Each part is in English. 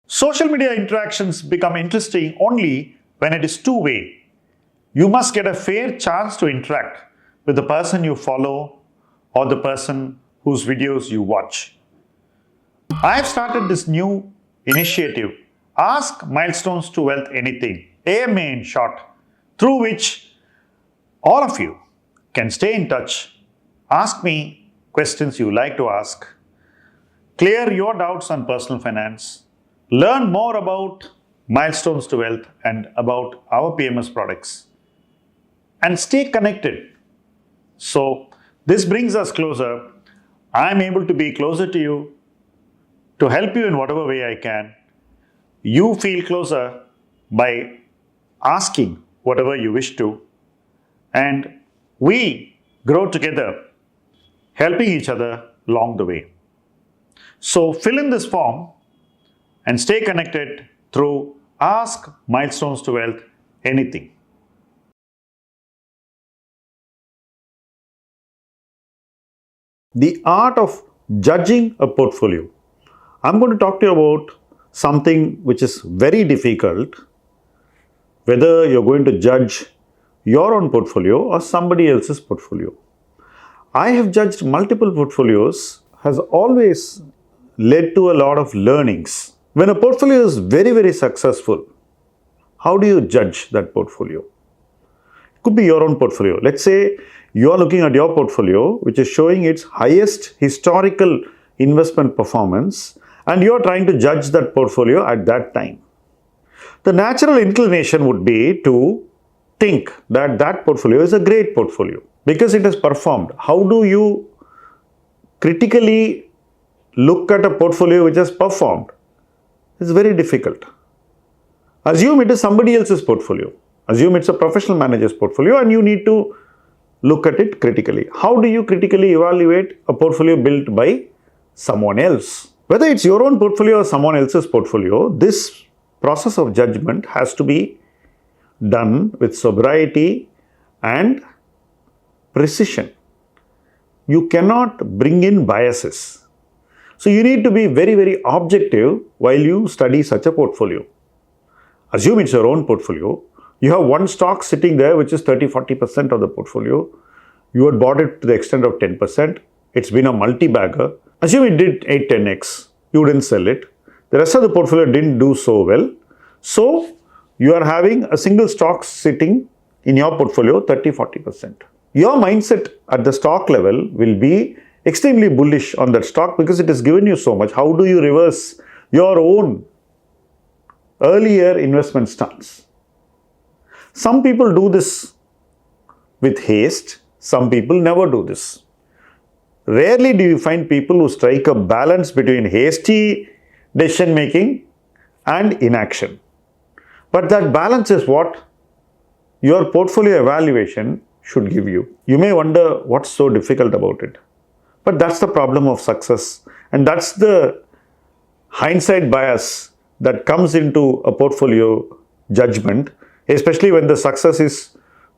Social media interactions become interesting only when it is two-way. You must get a fair chance to interact with the person you follow or the person whose videos you watch. I have started this new initiative, Ask Milestones to Wealth Anything, AMA in short, through which all of you can stay in touch, ask me questions you like to ask, clear your doubts on personal finance, learn more about Milestones to Wealth and about our PMS products, and stay connected. So this brings us closer. I am able to be closer to you, to help you in whatever way I can. You feel closer by asking whatever you wish to, and we grow together, helping each other along the way. So fill in this form and stay connected through Ask Milestones to Wealth Anything. The art of judging a portfolio. I'm going to talk to you about something which is very difficult, whether you're going to judge your own portfolio or somebody else's portfolio. I have judged multiple portfolios, has always led to a lot of learnings. When a portfolio is very, very successful, how do you judge that portfolio? It could be your own portfolio. Let's say you are looking at your portfolio, which is showing its highest historical investment performance, and you are trying to judge that portfolio at that time. The natural inclination would be to think that that portfolio is a great portfolio because it has performed. How do you critically look at a portfolio which has performed? It's very difficult. Assume it is somebody else's portfolio. Assume it's a professional manager's portfolio and you need to look at it critically. How do you critically evaluate a portfolio built by someone else? Whether it's your own portfolio or someone else's portfolio, this process of judgment has to be done with sobriety and precision. You cannot bring in biases. So you need to be very, very objective while you study such a portfolio. Assume it's your own portfolio. You have one stock sitting there which is 30-40% of the portfolio. You had bought it to the extent of 10%. It's been a multi-bagger. Assume it did 8-10x. You didn't sell it. The rest of the portfolio didn't do so well. So you are having a single stock sitting in your portfolio 30-40%. Your mindset at the stock level will be extremely bullish on that stock because it has given you so much. How do you reverse your own earlier investment stance? Some people do this with haste. Some people never do this. Rarely do you find people who strike a balance between hasty decision making and inaction. But that balance is what your portfolio evaluation should give you. You may wonder what's so difficult about it. But that's the problem of success. And that's the hindsight bias that comes into a portfolio judgment, especially when the success is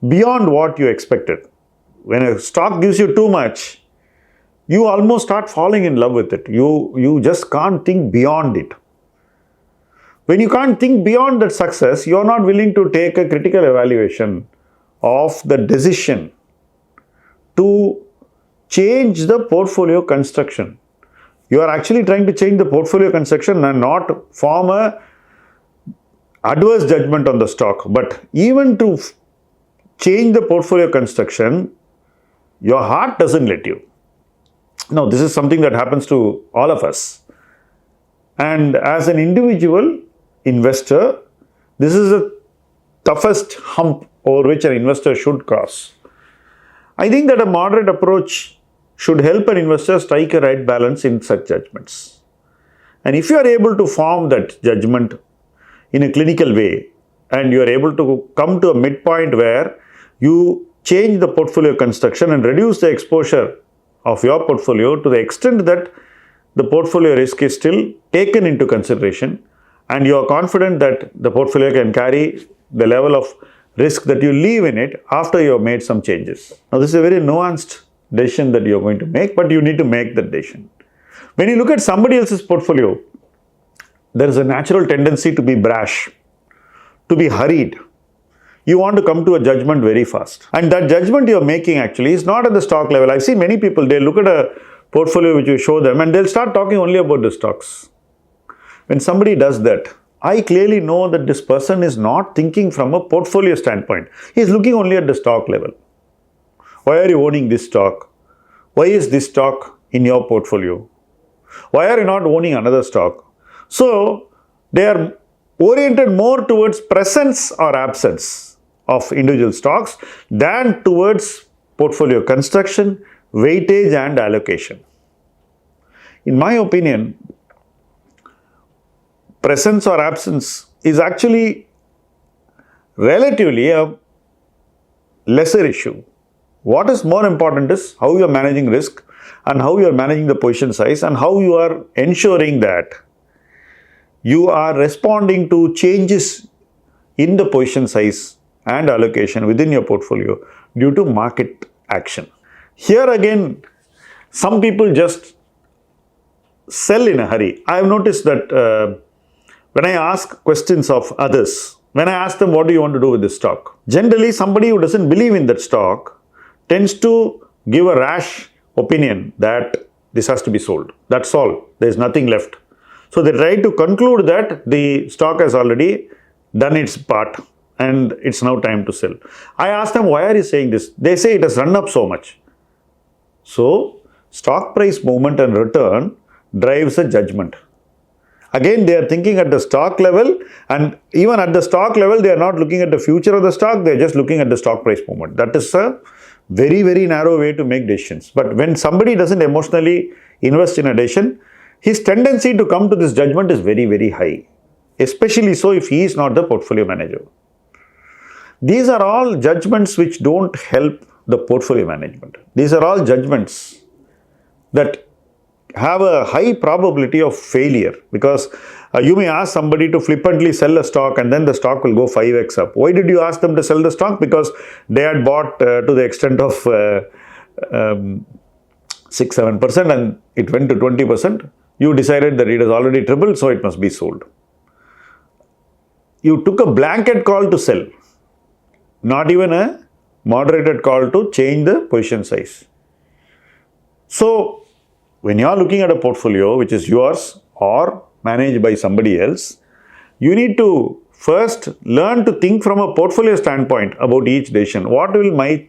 beyond what you expected. When a stock gives you too much, you almost start falling in love with it. You just can't think beyond it. When you can't think beyond that success, you're not willing to take a critical evaluation of the decision to change the portfolio construction. You are actually trying to change the portfolio construction and not form a adverse judgment on the stock. But even to change the portfolio construction, your heart doesn't let you. Now, this is something that happens to all of us. And as an individual investor, this is the toughest hump over which an investor should cross. I think that a moderate approach should help an investor strike a right balance in such judgments. And if you are able to form that judgment in a clinical way and you are able to come to a midpoint where you change the portfolio construction and reduce the exposure of your portfolio to the extent that the portfolio risk is still taken into consideration and you are confident that the portfolio can carry the level of risk that you leave in it after you have made some changes. Now, this is a very nuanced decision that you're going to make, but you need to make that decision. When you look at somebody else's portfolio, there is a natural tendency to be brash, to be hurried. You want to come to a judgment very fast. And that judgment you're making actually is not at the stock level. I've seen many people, they look at a portfolio which you show them and they'll start talking only about the stocks. When somebody does that, I clearly know that this person is not thinking from a portfolio standpoint. He's looking only at the stock level. Why are you owning this stock? Why is this stock in your portfolio? Why are you not owning another stock? So, they are oriented more towards presence or absence of individual stocks than towards portfolio construction, weightage and allocation. In my opinion, presence or absence is actually relatively a lesser issue. What is more important is how you are managing risk and how you are managing the position size and how you are ensuring that you are responding to changes in the position size and allocation within your portfolio due to market action. Here again, some people just sell in a hurry. I have noticed that when I ask questions of others, when I ask them what do you want to do with this stock, generally somebody who doesn't believe in that stock tends to give a rash opinion that this has to be sold. That's all. There is nothing left. So they try to conclude that the stock has already done its part and it's now time to sell. I ask them, why are you saying this? They say it has run up so much. So stock price movement and return drives a judgment. Again, they are thinking at the stock level, and even at the stock level, they are not looking at the future of the stock, they are just looking at the stock price movement. That is a very, very narrow way to make decisions. But when somebody doesn't emotionally invest in a decision, his tendency to come to this judgment is very, very high. Especially so if he is not the portfolio manager. These are all judgments which don't help the portfolio management. These are all judgments that have a high probability of failure, because you may ask somebody to flippantly sell a stock and then the stock will go 5x up. Why did you ask them to sell the stock? Because they had bought to the extent of 6-7% and it went to 20%. You decided that it has already tripled, so it must be sold. You took a blanket call to sell, not even a moderated call to change the position size. So, when you are looking at a portfolio which is yours or managed by somebody else, you need to first learn to think from a portfolio standpoint about each decision. What will my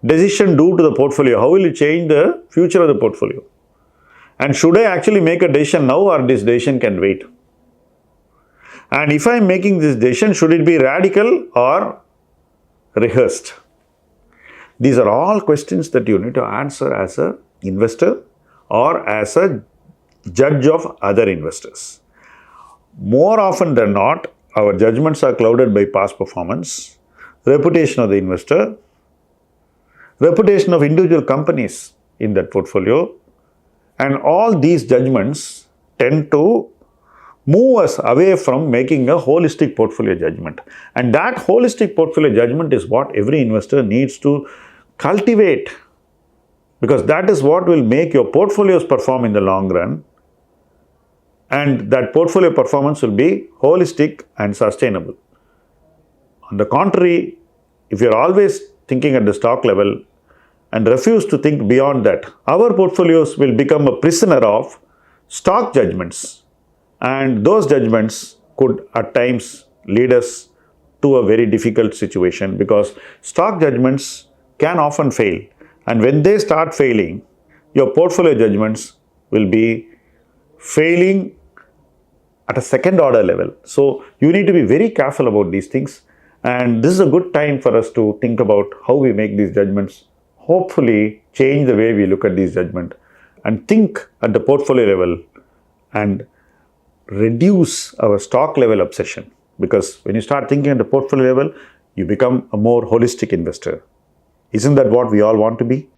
decision do to the portfolio? How will it change the future of the portfolio? And should I actually make a decision now, or this decision can wait? And if I am making this decision, should it be radical or rehearsed? These are all questions that you need to answer as an investor or as a judge of other investors. More often than not, our judgments are clouded by past performance, reputation of the investor, reputation of individual companies in that portfolio, and all these judgments tend to move us away from making a holistic portfolio judgment. And that holistic portfolio judgment is what every investor needs to cultivate, because that is what will make your portfolios perform in the long run, and that portfolio performance will be holistic and sustainable. On the contrary, if you are always thinking at the stock level and refuse to think beyond that, our portfolios will become a prisoner of stock judgments, and those judgments could at times lead us to a very difficult situation, because stock judgments can often fail. And when they start failing, your portfolio judgments will be failing at a second order level. So you need to be very careful about these things. And this is a good time for us to think about how we make these judgments. Hopefully change the way we look at these judgments and think at the portfolio level and reduce our stock level obsession. Because when you start thinking at the portfolio level, you become a more holistic investor. Isn't that what we all want to be?